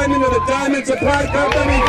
Diamond of the Diamond Supply Company.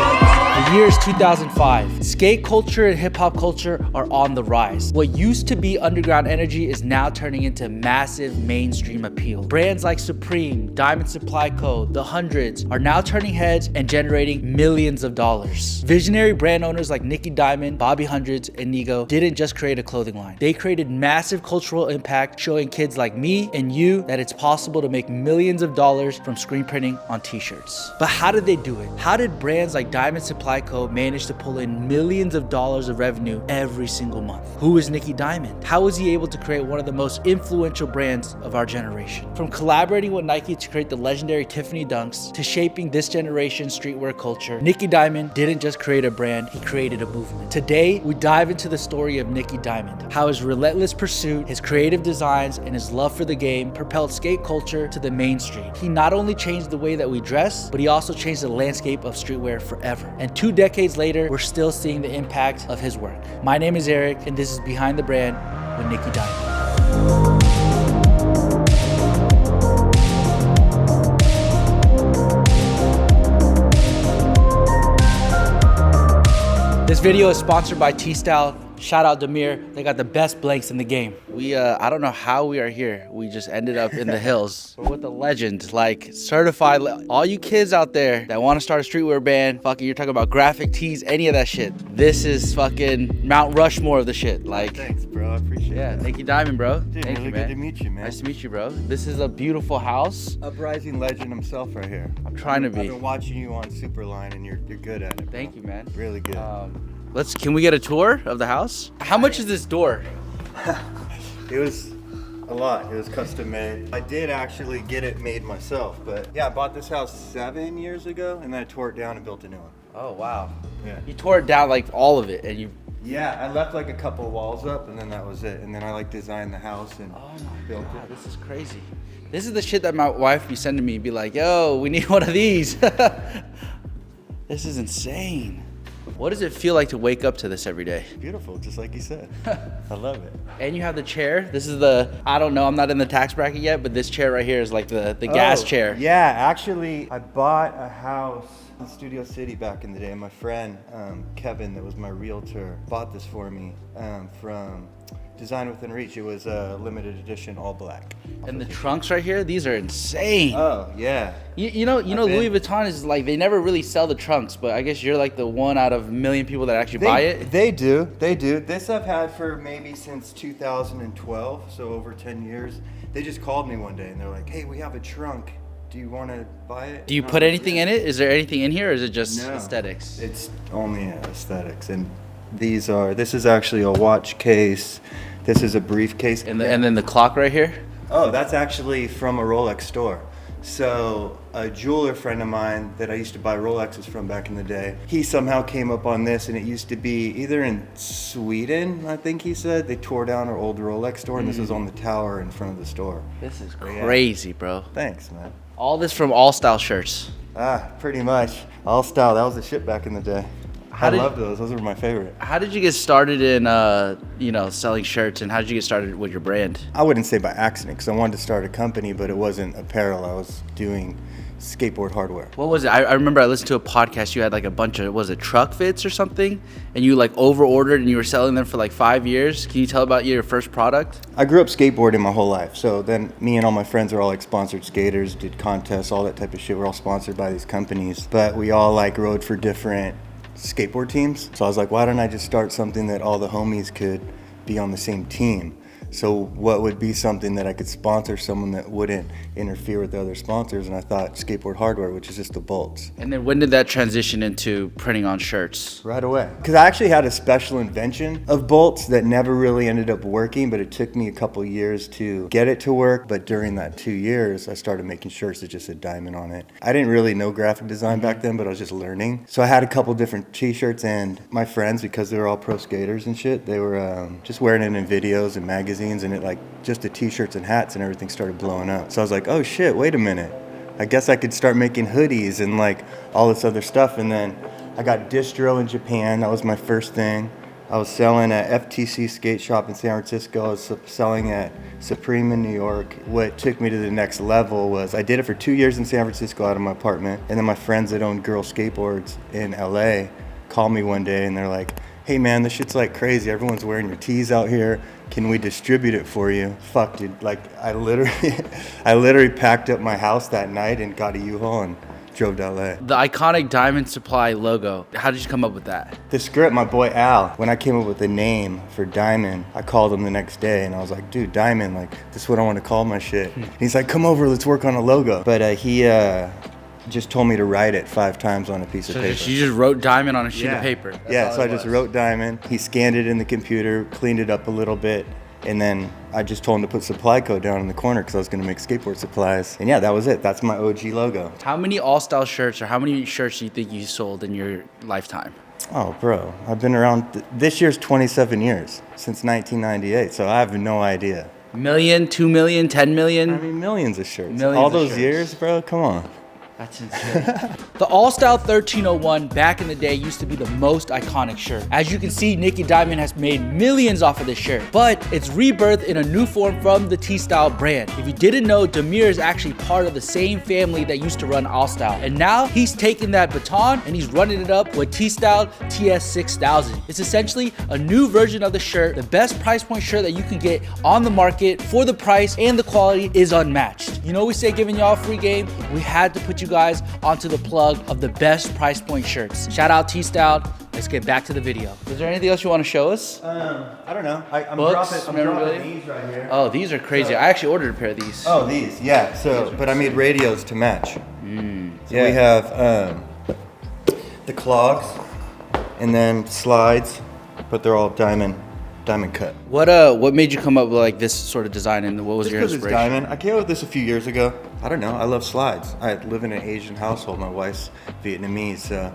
The year is 2005. Skate culture and hip hop culture are on the rise. What used to be underground energy is now turning into massive mainstream appeal. Brands like Supreme, Diamond Supply Co., The Hundreds are now turning heads and generating millions of dollars. Visionary brand owners like Nicky Diamond, Bobby Hundreds, and Nigo didn't just create a clothing line. They created massive cultural impact, showing kids like me and you that it's possible to make millions of dollars from screen printing on t-shirts. But how did they do it? How did brands like Diamond Supply Co. manage to pull in millions of dollars of revenue every single month? Who is Nicky Diamond? How was he able to create one of the most influential brands of our generation? From collaborating with Nike to create the legendary Tiffany Dunks to shaping this generation's streetwear culture, Nicky Diamond didn't just create a brand, he created a movement. Today, we dive into the story of Nicky Diamond, how his relentless pursuit, his creative designs, and his love for the game propelled skate culture to the mainstream. He not only changed the way that we dress, but he also changed the landscape of streetwear forever. And 2 decades later, we're still seeing the impact of his work. My name is Eric, and this is Behind the Brand with Nicky Diamond. This video is sponsored by T-Style. Shout out Demir, they got the best blanks in the game. I don't know how we are here. We just ended up in the hills. We're with a legend, like certified. All you kids out there that want to start a streetwear band, fucking, you're talking about graphic tees, any of that shit. This is fucking Mount Rushmore of the shit. Like, thanks, bro. I appreciate it. Yeah, Nicky Diamond, bro. Dude, Thank really you, man. good to meet you, man. Nice to meet you, bro. This is a beautiful house. Uprising legend himself right here. I'm trying to be. I've been watching you on Superline, and you're good at it, bro. Thank you, man. Really good. Can we get a tour of the house? How much is this door? It was a lot. It was custom made. I did actually get it made myself, but yeah, I bought this house 7 years ago, and then I tore it down and built a new one. Oh, wow. Yeah. You tore it down, like all of it, and you... Yeah, I left like a couple walls up, and then that was it. And then I like designed the house and built God, it. this is crazy. This is the shit that my wife be sending me, be like, yo, we need one of these. This is insane. What does it feel like to wake up to this every day? Beautiful, just like you said. I love it. And you have the chair. This is the, I don't know, I'm not in the tax bracket yet, but this chair right here is like the gas chair. Yeah, actually, I bought a house in Studio City back in the day. My friend, Kevin, that was my realtor, bought this for me from Design Within Reach. It was a limited edition, all black. And the trunks right here, these are insane. Oh, yeah. You know, Louis Vuitton is like, they never really sell the trunks, but I guess you're like the one out of a million people that actually buy it. They do. This I've had for maybe since 2012, so over 10 years. They just called me one day and they're like, hey, we have a trunk. Do you want to buy it? Do you put anything in it? Is there anything in here, or is it just aesthetics? It's only aesthetics. And this is actually a watch case. This is a briefcase. And then the clock right here? Oh, that's actually from a Rolex store. So a jeweler friend of mine that I used to buy Rolexes from back in the day, he somehow came up on this, and it used to be either in Sweden, I think he said. They tore down our old Rolex store, and this was on the tower in front of the store. This is crazy, bro. Thanks, man. All this from All Style shirts. Pretty much. All Style, that was the shit back in the day. I loved those. Those were my favorite. How did you get started in, selling shirts, and how did you get started with your brand? I wouldn't say by accident, because I wanted to start a company, but it wasn't apparel. I was doing skateboard hardware. What was it? I remember I listened to a podcast. You had like a bunch of, was it truck fits or something? And you like over-ordered and you were selling them for like 5 years. Can you tell about your first product? I grew up skateboarding my whole life. So then me and all my friends were all like sponsored skaters, did contests, all that type of shit. We're all sponsored by these companies. But we all like rode for different skateboard teams. So I was like, why don't I just start something that all the homies could be on the same team? So what would be something that I could sponsor someone that wouldn't interfere with the other sponsors? And I thought skateboard hardware, which is just the bolts. And then when did that transition into printing on shirts? Right away. Because I actually had a special invention of bolts that never really ended up working, but it took me a couple years to get it to work. But during that 2 years, I started making shirts that just said diamond on it. I didn't really know graphic design back then, but I was just learning. So I had a couple different t-shirts, and my friends, because they were all pro skaters and shit, they were just wearing it in videos and magazines, and it like just the t-shirts and hats and everything started blowing up. So I was like, oh shit, wait a minute. I guess I could start making hoodies and like all this other stuff. And then I got distro in Japan. That was my first thing. I was selling at FTC Skate Shop in San Francisco. I was selling at Supreme in New York. What took me to the next level was I did it for 2 years in San Francisco out of my apartment. And then my friends that owned Girl Skateboards in LA called me one day and they're like, hey man, this shit's like crazy. Everyone's wearing your tees out here. Can we distribute it for you? Fuck, dude. Like I literally packed up my house that night and got a U-Haul and drove to LA. The iconic Diamond Supply logo, how did you come up with that? The script, my boy Al, when I came up with the name for Diamond, I called him the next day and I was like, dude, Diamond, like, this is what I want to call my shit. And he's like, come over, let's work on a logo. But he just told me to write it 5 times on a piece of paper. You just wrote Diamond on a sheet of paper? Yeah, so I just wrote Diamond. He scanned it in the computer, cleaned it up a little bit, and then I just told him to put supply code down in the corner because I was going to make skateboard supplies. And yeah, that was it. That's my OG logo. How many all-style shirts or how many shirts do you think you sold in your lifetime? Oh, bro, I've been around, this year's 27 years, since 1998, so I have no idea. Million, 2 million, 10 million? I mean, millions of shirts. Millions all of those shirts. years, bro, come on. That's insane. The All-Style 1301 back in the day used to be the most iconic shirt. As you can see, Nicky Diamond has made millions off of this shirt, but it's rebirthed in a new form from the T-Style brand. If you didn't know, Demir is actually part of the same family that used to run All-Style. And now he's taken that baton and he's running it up with T-Style TS6000. It's essentially a new version of the shirt. The best price point shirt that you can get on the market for the price and the quality is unmatched. You know, we say giving y'all free game. We had to put you guys onto the plug of the best price point shirts. Shout out T-Style. Let's get back to the video. Is there anything else you want to show us? I don't know. I'm Books, dropping these right here. Oh, these are crazy. I actually ordered a pair of these. Oh, these, yeah. So, but I made radios to match. So we have the clogs, and then slides, but they're all diamond cut. What made you come up with like this sort of design, and what was your Because it's inspiration? diamond. I came up with this a few years ago. I don't know. I love slides. I live in an Asian household. My wife's Vietnamese, so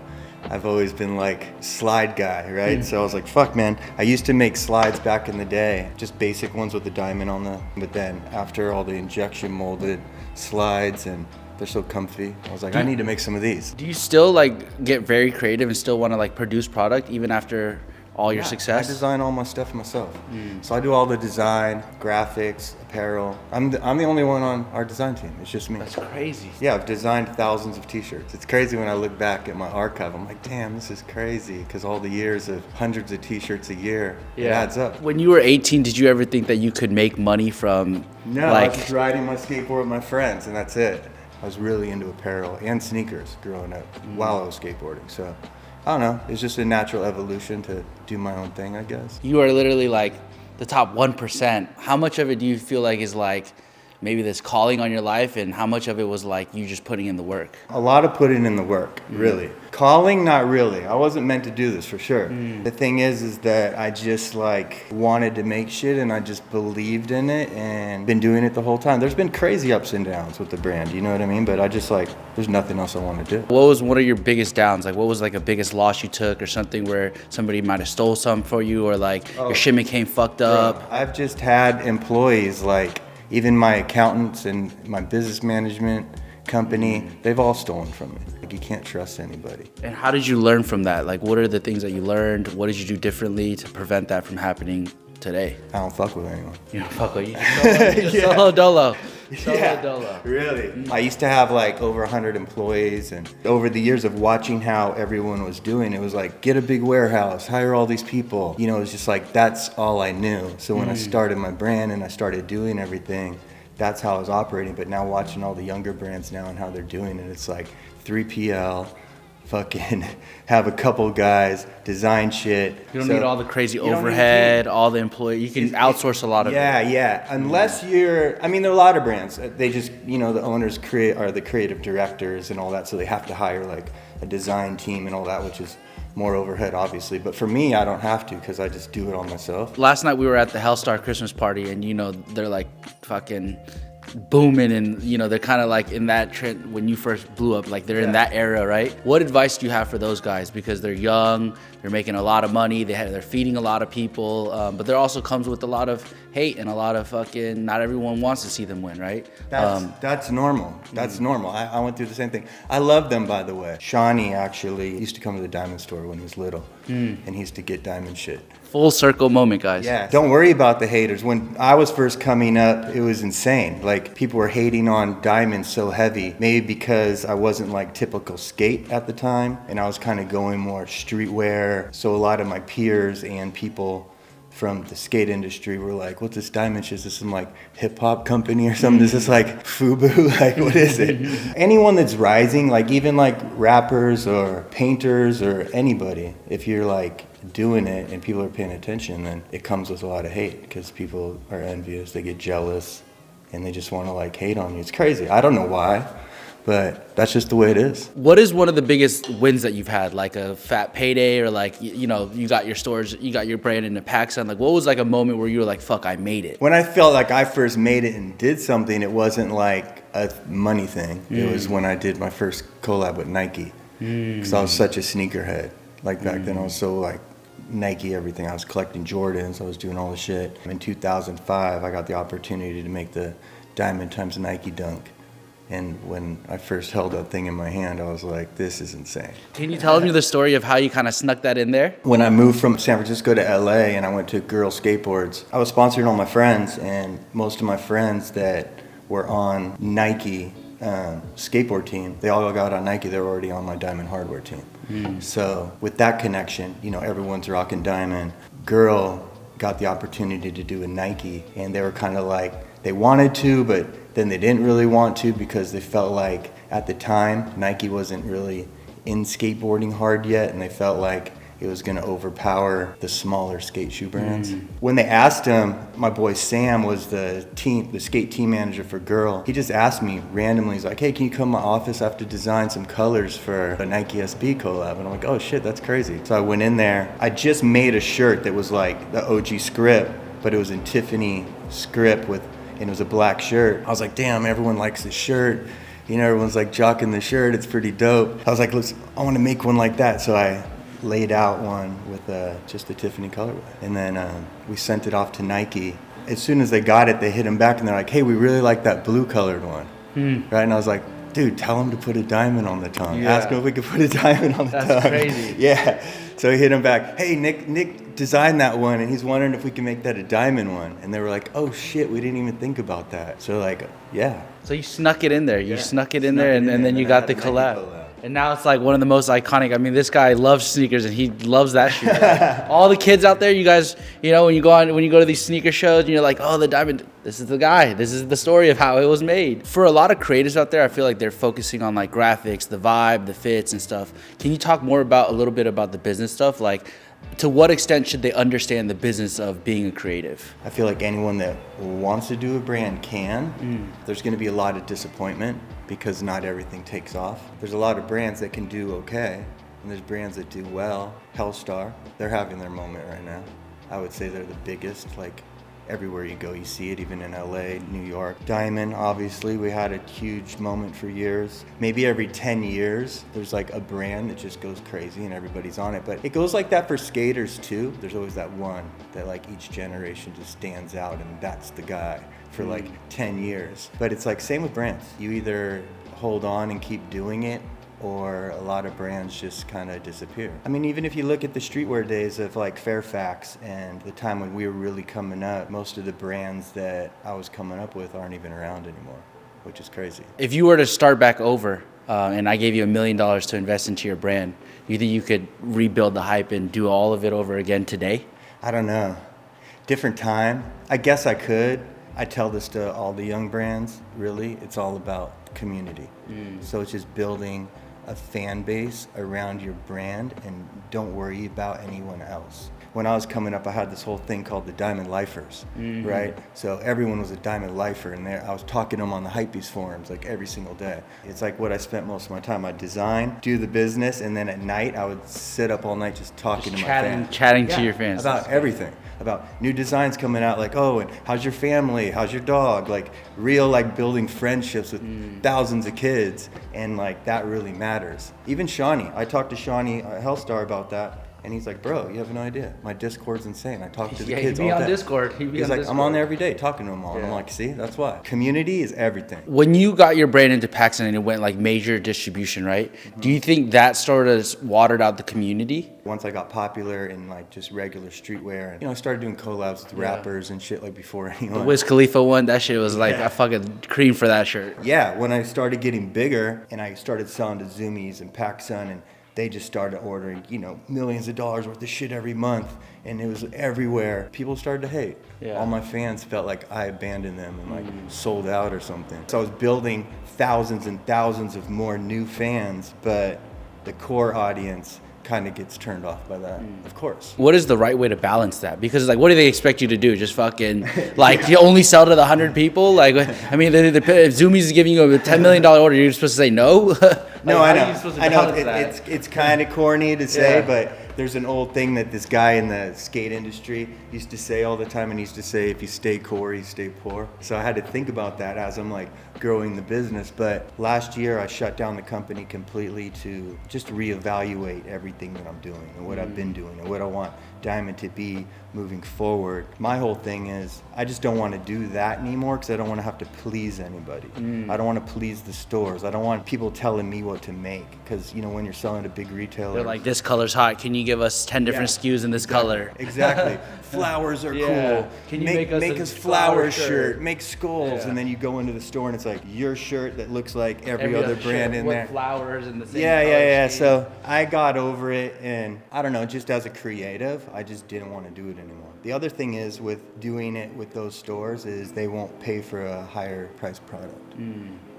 I've always been like slide guy, right? So I was like, fuck, man. I used to make slides back in the day, just basic ones with the diamond on them. But then after all the injection molded slides and they're so comfy, I was like, I need to make some of these. Do you still like get very creative and still want to like produce product even after all your success? I design all my stuff myself. So I do all the design, graphics, apparel. I'm the only one on our design team. It's just me. That's crazy. Yeah, I've designed thousands of t-shirts. It's crazy when I look back at my archive. I'm like, damn, this is crazy. Because all the years of hundreds of t-shirts a year, it adds up. When you were 18, did you ever think that you could make money from No, I was just riding my skateboard with my friends and that's it. I was really into apparel and sneakers growing up while I was skateboarding. So I don't know, it's just a natural evolution to do my own thing, I guess. You are literally like the top 1%. How much of it do you feel like is like maybe this calling on your life, and how much of it was like you just putting in the work? A lot of putting in the work, really. Calling, not really. I wasn't meant to do this for sure. The thing is that I just like wanted to make shit and I just believed in it and been doing it the whole time. There's been crazy ups and downs with the brand, you know what I mean? But I just like, there's nothing else I want to do. What was one of your biggest downs? Like what was like a biggest loss you took, or something where somebody might have stole something for you, or like your shipment came fucked up? I've just had employees, like even my accountants and my business management company, they've all stolen from me. Like you can't trust anybody. And how did you learn from that? Like what are the things that you learned? What did you do differently to prevent that from happening today? I don't fuck with anyone. You don't fuck with you. Just solo dolo. Solo dolo. Really? I used to have like over 100 employees, and over the years of watching how everyone was doing, it was like, get a big warehouse, hire all these people. You know, it was just like, that's all I knew. So when I started my brand and I started doing everything, that's how I was operating. But now watching all the younger brands now and how they're doing it, it's like 3PL, fucking have a couple guys, design shit. You don't need all the crazy overhead, all the employees. You can outsource a lot of it. Yeah. Unless you're, I mean, there are a lot of brands. They just, you know, the owners are the creative directors and all that, so they have to hire like a design team and all that, which is more overhead, obviously. But for me, I don't have to because I just do it all myself. Last night we were at the Hellstar Christmas party, and you know, they're like fucking booming, and you know, they're kind of like in that trend when you first blew up, like they're in that era, right? What advice do you have for those guys? Because they're young, they're making a lot of money, they're feeding a lot of people, but there also comes with a lot of hate and a lot of fucking, not everyone wants to see them win, right? That's normal. That's normal. I went through the same thing. I love them, by the way. Shawnee actually used to come to the diamond store when he was little, and he used to get diamond shit Full circle moment, guys. Yeah, don't worry about the haters. When I was first coming up, it was insane. Like, people were hating on diamonds so heavy, maybe because I wasn't like typical skate at the time, and I was kind of going more streetwear. So a lot of my peers and people from the skate industry were like, what's this diamond shit? Is this some like hip hop company or something? Is this like FUBU? Like, what is it? Anyone that's rising, like even like rappers or painters or anybody, if you're like doing it and people are paying attention, then it comes with a lot of hate because people are envious, they get jealous, and they just want to like hate on you. It's crazy. I don't know why, but that's just the way it is. What is one of the biggest wins that you've had? Like a fat payday, or like, you know, you got your stores, you got your brand in the PacSun. Like, what was like a moment where you were like, fuck, I made it? When I felt like I first made it and did something, it wasn't like a money thing. It was when I did my first collab with Nike, because I was such a sneakerhead. Like back then I was so like Nike everything. I was collecting Jordans, I was doing all the shit. In 2005, I got the opportunity to make the Diamond x Nike Dunk. And when I first held that thing in my hand, I was like, this is insane. Can you tell me the story of how you kind of snuck that in there? When I moved from San Francisco to LA and I went to Girl Skateboards, I was sponsoring all my friends, and most of my friends that were on Nike skateboard team, they all got on Nike. They were already on my Diamond hardware team. So with that connection, you know, everyone's rocking Diamond. Girl got the opportunity to do a Nike, and they were kind of like, they wanted to, but then they didn't really want to because they felt like at the time Nike wasn't really in skateboarding hard yet, and they felt like it was going to overpower the smaller skate shoe brands. When they asked him, my boy Sam was the skate team manager for Girl. He just asked me randomly, he's like, hey, can you come to my office? I have to design some colors for a Nike SB collab. And I'm like, oh shit, that's crazy. So I went in there. I just made a shirt that was like the OG script, but it was in Tiffany script and it was a black shirt. I was like, damn, everyone likes this shirt. You know, everyone's like jocking the shirt. It's pretty dope. I was like, listen, I want to make one like that. So I laid out one with just the Tiffany colorway. And then we sent it off to Nike. As soon as they got it, they hit them back and they're like, hey, we really like that blue colored one. Right? And I was like, dude, tell them to put a diamond on the tongue. Ask them if we could put a diamond on the tongue. That's crazy. Yeah. So he hit him back, hey, Nick designed that one, and he's wondering if we can make that a diamond one. And they were like, oh shit, we didn't even think about that. So like, yeah. So you snuck it in there. You snuck it in there, and then you got the collab. And now it's like one of the most iconic. I mean, this guy loves sneakers, and he loves that shoe. Like, all the kids out there, you guys, you know, when you go to these sneaker shows, and you're like, oh, the diamond. This is the guy. This is the story of how it was made. For a lot of creators out there, I feel like they're focusing on like graphics, the vibe, the fits, and stuff. Can you talk more about a little bit about the business stuff? Like, to what extent should they understand the business of being a creative? I feel like anyone that wants to do a brand can. There's going to be a lot of disappointment because not everything takes off. There's a lot of brands that can do okay, and there's brands that do well. Hellstar, they're having their moment right now. I would say they're the biggest. Like, everywhere you go, you see it, even in LA, New York. Diamond, obviously, we had a huge moment for years. Maybe every 10 years, there's like a brand that just goes crazy and everybody's on it. But it goes like that for skaters too. There's always that one that like each generation just stands out, and that's the guy for like 10 years. But it's like same with brands. You either hold on and keep doing it, or a lot of brands just kind of disappear. I mean, even if you look at the streetwear days of like Fairfax and the time when we were really coming up, most of the brands that I was coming up with aren't even around anymore, which is crazy. If you were to start back over, and I gave you $1 million to invest into your brand, you think you could rebuild the hype and do all of it over again today? I don't know. Different time. I guess I could. I tell this to all the young brands, really. It's all about community. So it's just building a fan base around your brand and don't worry about anyone else. When I was coming up, I had this whole thing called the Diamond Lifers, right? So everyone was a Diamond Lifer, and there I was talking to them on the Hypebeast forums like every single day. It's like what I spent most of my time. I'd design, do the business, and then at night I would sit up all night just talking to my fans. Chatting to your fans. About everything. About new designs coming out, like, oh, and how's your family? How's your dog? Like real, like building friendships with thousands of kids, and like that really matters. Even Shawnee, I talked to Shawnee Hellstar about that. And he's like, bro, you have no idea. My Discord's insane. I talk to the Yeah, kids he'd be all on day. Discord. He's like, I'm on there every day talking to them all. And I'm like, see, that's why. Community is everything. When you got your brand into Pakistan and it went like major distribution, right? Do you think that sort of watered out the community? Once I got popular in like just regular streetwear, and I started doing collabs with rappers and shit like before anyone. Wiz Khalifa one, that shit was like a fucking cream for that shirt. Yeah, when I started getting bigger and I started selling to Zoomies and PacSun, and they just started ordering, millions of dollars worth of shit every month, and it was everywhere. People started to hate. Yeah. All my fans felt like I abandoned them and like sold out or something. So I was building thousands and thousands of more new fans, but the core audience kind of gets turned off by that, of course. What is the right way to balance that? Because like, what do they expect you to do? Just fucking like you only sell to the 100 people? Like, I mean, if Zoomies is giving you a $10 million order, you're supposed to say no? No, Like, I know. It's kind of corny to say, but there's an old thing that this guy in the skate industry used to say all the time, and he used to say, if you stay core, you stay poor. So I had to think about that as I'm like growing the business. But last year I shut down the company completely to just reevaluate everything that I'm doing and what I've been doing and what I want Diamond to be moving forward. My whole thing is I just don't want to do that anymore because I don't want to have to please anybody. I don't want to please the stores. I don't want people telling me what to make because when you're selling to big retailers, They're like, this color's hot. Can you give us 10 different SKUs in this color? Exactly. Flowers are Yeah. cool. Can you make make us us a flower flower shirt? shirt? Make skulls, Yeah. and then you go into the store and it's like your shirt that looks like every other brand in there. Flowers in the same Yeah. So I got over it, and I don't know, just as a creative, I just didn't want to do it anymore. The other thing is with doing it with those stores is they won't pay for a higher priced product,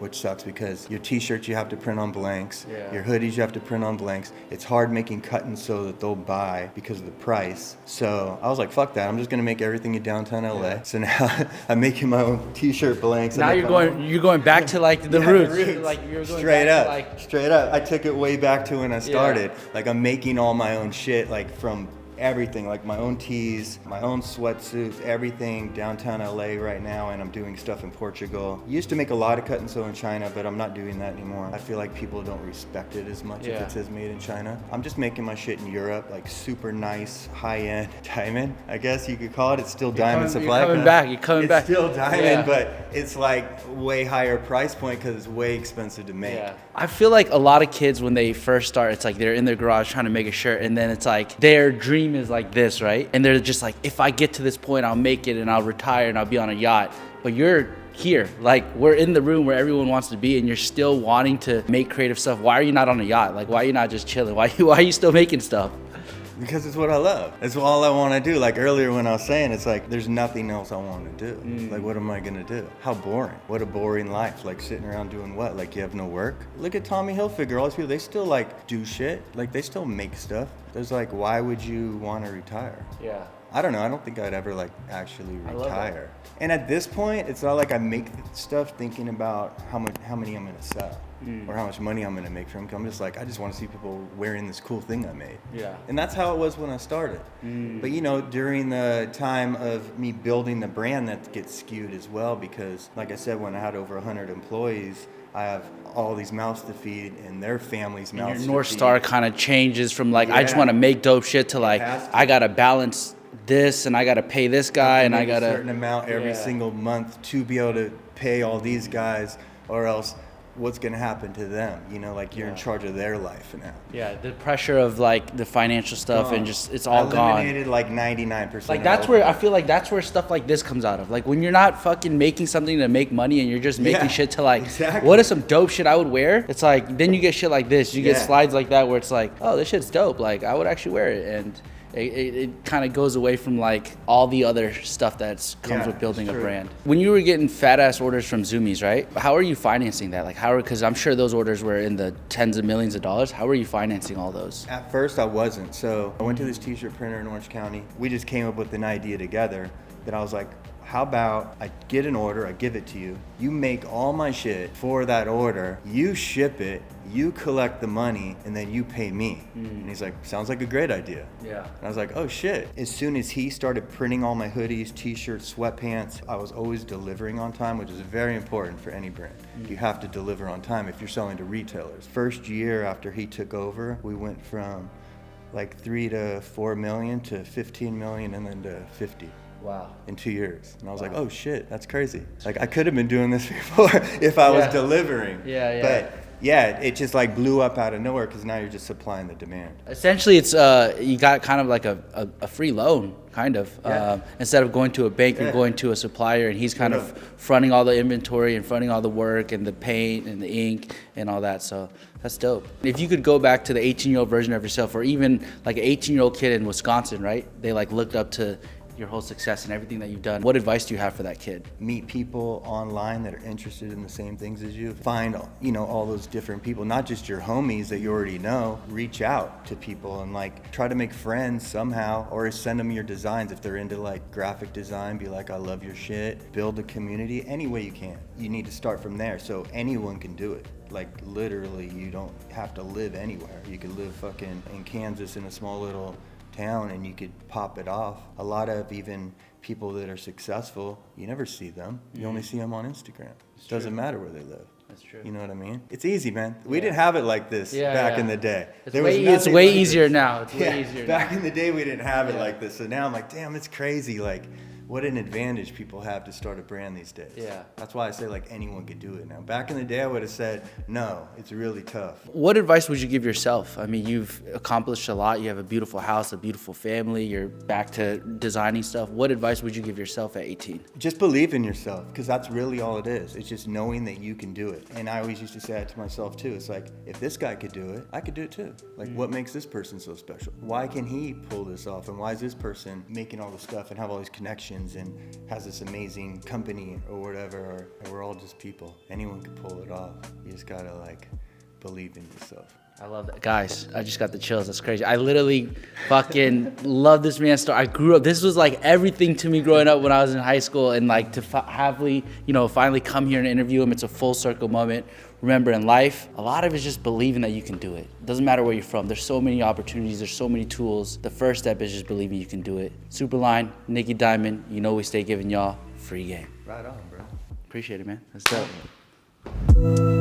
which sucks because your t-shirts you have to print on blanks, your hoodies you have to print on blanks. It's hard making cut and sew that they'll buy because of the price. So I was like, fuck that, I'm just gonna make everything in downtown LA. So now I'm making my own t-shirt blanks. Now you're going back to like the roots. Like you're going straight back up, to like straight up. I took it way back to when I started. Like I'm making all my own shit, like from everything, like my own tees, my own sweatsuits, everything downtown LA right now, and I'm doing stuff in Portugal. Used to make a lot of cut and sew in China, but I'm not doing that anymore. I feel like people don't respect it as much if it says made in China. I'm just making my shit in Europe, like super nice, high-end diamond, I guess you could call it. It's still diamond supply. You're coming back. It's still diamond, but it's like way higher price point because it's way expensive to make. Yeah. I feel like a lot of kids when they first start, it's like they're in their garage trying to make a shirt, and then it's like their dream is like this, right? And they're just like, if I get to this point, I'll make it and I'll retire and I'll be on a yacht. But you're here, like we're in the room where everyone wants to be, and you're still wanting to make creative stuff. Why are you not on a yacht? Like, why are you not just chilling? Why are you still making stuff? Because it's what I love. It's all I want to do. Like earlier when I was saying, it's like there's nothing else I want to do. Like what am I going to do? How boring. What a boring life. Like sitting around doing what? Like you have no work? Look at Tommy Hilfiger. All these people, they still like do shit. Like they still make stuff. There's like, why would you want to retire? Yeah. I don't know. I don't think I'd ever like actually retire. And at this point, it's not like I make stuff thinking about how many I'm going to sell or how much money I'm going to make from it. I'm just like, I just want to see people wearing this cool thing I made. Yeah. And that's how it was when I started. But during the time of me building the brand, that gets skewed as well because, like I said, when I had over 100 employees, I have all these mouths to feed and their families' mouths to feed. Your North Star kind of changes from like, I just want to make dope shit to like, I got to balance this and I got to pay this guy and I got to a certain amount every single month to be able to pay all these guys, or else what's going to happen to them? Like you're in charge of their life now. Yeah, the pressure of like the financial stuff and just it's all gone. Eliminated like 99%. Like that's where I feel like that's where stuff like this comes out of. Like when you're not fucking making something to make money and you're just making shit to like, what is some dope shit I would wear? It's like then you get shit like this. You get slides like that where it's like, oh, this shit's dope. Like I would actually wear it, and it kind of goes away from like all the other stuff that comes with building a brand. When you were getting fat ass orders from Zoomies, right? How are you financing that? Like because I'm sure those orders were in the tens of millions of dollars. How are you financing all those? At first I wasn't. So I went to this t-shirt printer in Orange County. We just came up with an idea together that I was like, how about I get an order, I give it to you, you make all my shit for that order, you ship it, you collect the money, and then you pay me. And he's like, sounds like a great idea. Yeah. And I was like, oh shit. As soon as he started printing all my hoodies, t-shirts, sweatpants, I was always delivering on time, which is very important for any brand. You have to deliver on time if you're selling to retailers. First year after he took over, we went from like 3 to 4 million to 15 million and then to 50. Wow. In 2 years. And I was like, oh shit, that's crazy. Like I could have been doing this before if I was delivering. Yeah. But yeah, it just like blew up out of nowhere because now you're just supplying the demand. Essentially, it's you got kind of like a free loan, kind of. Instead of going to a bank, you're going to a supplier, and he's kind of fronting all the inventory and fronting all the work and the paint and the ink and all that. So that's dope. If you could go back to the 18-year-old version of yourself, or even like an 18-year-old kid in Wisconsin, right? They like looked up to your whole success and everything that you've done. What advice do you have for that kid? Meet people online that are interested in the same things as you. Find, all those different people, not just your homies that you already know. Reach out to people and like try to make friends somehow, or send them your designs if they're into like graphic design. Be like, I love your shit. Build a community any way you can. You need to start from there so anyone can do it. Like literally, you don't have to live anywhere. You could live fucking in Kansas in a small little town and you could pop it off. A lot of even people that are successful, you never see them. You only see them on Instagram. It doesn't matter where they live. That's true. You know what I mean? It's easy, man. We didn't have it like this back in the day. It's way easier now. It's way easier back now. in the day, we didn't have it like this. So now I'm like, damn, it's crazy. Like, what an advantage people have to start a brand these days. Yeah. That's why I say like anyone could do it now. Back in the day, I would have said, no, it's really tough. What advice would you give yourself? I mean, you've accomplished a lot. You have a beautiful house, a beautiful family. You're back to designing stuff. What advice would you give yourself at 18? Just believe in yourself, because that's really all it is. It's just knowing that you can do it. And I always used to say that to myself too. It's like, if this guy could do it, I could do it too. Like, what makes this person so special? Why can he pull this off? And why is this person making all this stuff and have all these connections and has this amazing company or whatever? Or we're all just people. Anyone can pull it off. You just gotta like believe in yourself. I love that. Guys, I just got the chills. That's crazy. I literally fucking love this man's story. I grew up, this was like everything to me growing up when I was in high school, and like to finally come here and interview him, it's a full circle moment. Remember, in life, a lot of it's just believing that you can do it. It doesn't matter where you're from. There's so many opportunities. There's so many tools. The first step is just believing you can do it. Superline, Nicky Diamond, we stay giving y'all free game. Right on, bro. Appreciate it, man. That's dope.